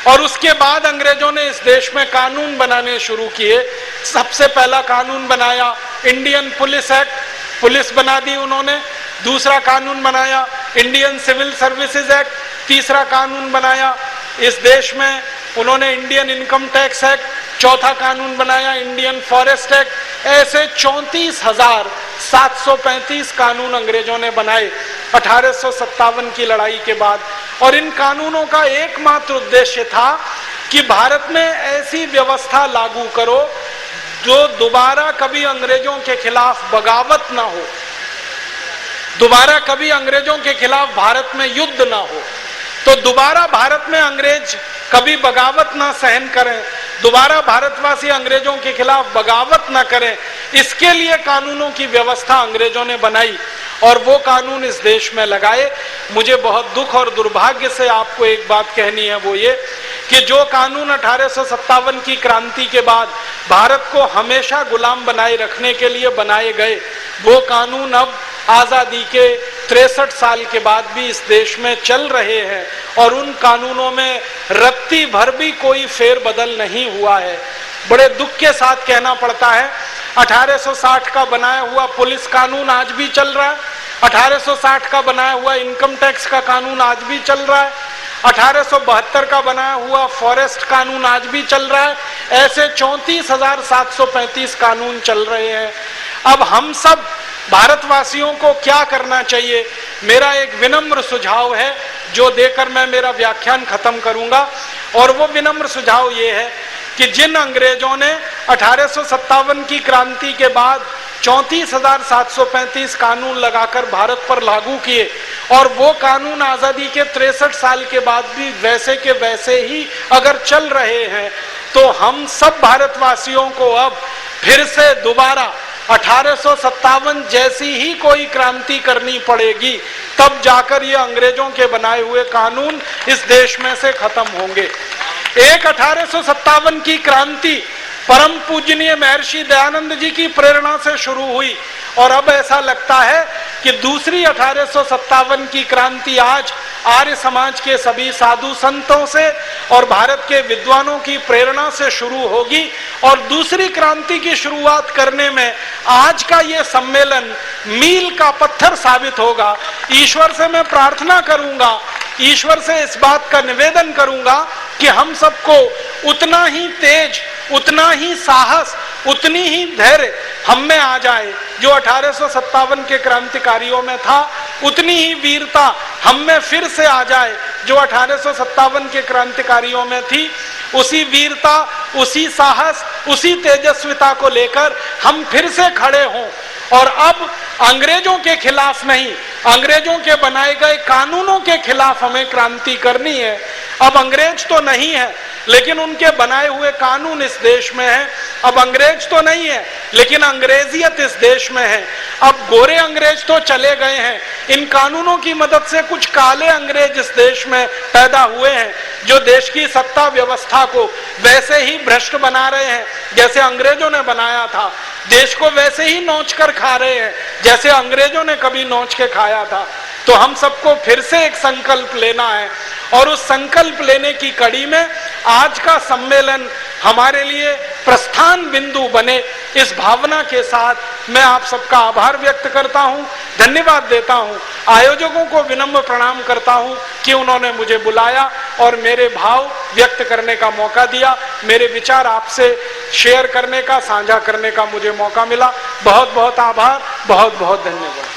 और उसके बाद अंग्रेजों ने इस देश में कानून बनाने शुरू किए। सबसे पहला कानून बनाया इंडियन पुलिस एक्ट, पुलिस बना दी उन्होंने। दूसरा कानून बनाया इंडियन सिविल सर्विसेज एक्ट। तीसरा कानून बनाया इस देश में उन्होंने इंडियन इनकम टैक्स एक्ट। चौथा कानून बनाया इंडियन फॉरेस्ट एक्ट। ऐसे 34,735 कानून अंग्रेजों ने बनाए 1857 की लड़ाई के बाद। और इन कानूनों का एकमात्र उद्देश्य था कि भारत में ऐसी व्यवस्था लागू करो जो दोबारा कभी अंग्रेजों के खिलाफ बगावत ना हो, दोबारा कभी अंग्रेजों के खिलाफ भारत में युद्ध ना हो, तो दोबारा भारत में अंग्रेज कभी बगावत ना सहन करें, दोबारा भारतवासी अंग्रेजों के खिलाफ बगावत ना करें। इसके लिए कानूनों की व्यवस्था अंग्रेजों ने बनाई और वो कानून इस देश में लगाए। मुझे बहुत दुख और दुर्भाग्य से आपको एक बात कहनी है, वो ये कि जो कानून 1857 की क्रांति के बाद भारत को हमेशा गुलाम बनाए रखने के लिए बनाए गए, वो कानून अब आजादी के 63 साल के बाद भी इस देश में चल रहे हैं और उन कानूनों में रत्ती भर भी कोई फेरबदल नहीं हुआ है। बड़े दुख के साथ कहना पड़ता है 1860 का बनाया हुआ पुलिस कानून आज भी चल रहा है, 1860 का बनाया हुआ इनकम टैक्स का कानून आज भी चल रहा है, 1872 का बनाया हुआ फॉरेस्ट कानून आज भी चल रहा है। ऐसे 34,735 कानून चल रहे हैं। अब हम सब भारतवासियों को क्या करना चाहिए? मेरा एक विनम्र सुझाव है जो देकर मैं मेरा व्याख्यान खत्म करूंगा, और वो विनम्र सुझाव ये है कि जिन अंग्रेजों ने 1857 की क्रांति के बाद 34,735 कानून लगाकर भारत पर लागू किए और वो कानून आजादी के 63 साल के बाद भी वैसे के वैसे ही अगर चल रहे हैं, तो हम सब भारतवासियों को अब फिर से दोबारा 1857 जैसी ही कोई क्रांति करनी पड़ेगी, तब जाकर ये अंग्रेजों के बनाए हुए कानून इस देश में से खत्म होंगे। एक 1857 की क्रांति परम पूजनीय महर्षि दयानंद जी की प्रेरणा से शुरू हुई और अब ऐसा लगता है कि दूसरी 1857 की क्रांति आज आर्य समाज के सभी साधु संतों से और भारत के विद्वानों की प्रेरणा से शुरू होगी। और दूसरी क्रांति की शुरुआत करने में आज का ये सम्मेलन मील का पत्थर साबित होगा। ईश्वर से मैं प्रार्थना करूंगा, ईश्वर से इस बात का निवेदन करूंगा कि हम सबको उतना ही तेज, उतना ही साहस, उतनी ही धैर्य हम में आ जाए जो 1857 के क्रांतिकारियों में था, उतनी ही वीरता हम में फिर से आ जाए जो 1857 के क्रांतिकारियों में थी। उसी वीरता, उसी साहस, उसी तेजस्विता को लेकर हम फिर से खड़े हों और अब अंग्रेजों के खिलाफ नहीं, अंग्रेजों के बनाए गए कानूनों के खिलाफ हमें क्रांति करनी है। अब अंग्रेज तो नहीं है लेकिन उनके बनाए हुए कानून इस देश में है। अब अंग्रेज तो नहीं है लेकिन अंग्रेजियत इस देश में है। अब गोरे अंग्रेज तो चले गए हैं, इन कानूनों की मदद से कुछ काले अंग्रेज इस देश में पैदा हुए हैं जो देश की सत्ता व्यवस्था को वैसे ही भ्रष्ट बना रहे हैं जैसे अंग्रेजों ने बनाया था, देश को वैसे ही नोच कर खा रहे हैं जैसे अंग्रेजों ने कभी नोच के खाया था। तो हम सबको फिर से एक संकल्प लेना है और उस संकल्प लेने की कड़ी में आज का सम्मेलन हमारे लिए प्रस्थान बिंदु बने, इस भावना के साथ मैं आप सबका आभार व्यक्त करता हूं, धन्यवाद देता हूं। आयोजकों को विनम्र प्रणाम करता हूं कि उन्होंने मुझे बुलाया और मेरे भाव व्यक्त करने का मौका दिया, मेरे विचार आपसे शेयर करने का, साझा करने का मुझे मौका मिला। बहुत बहुत आभार, बहुत बहुत धन्यवाद।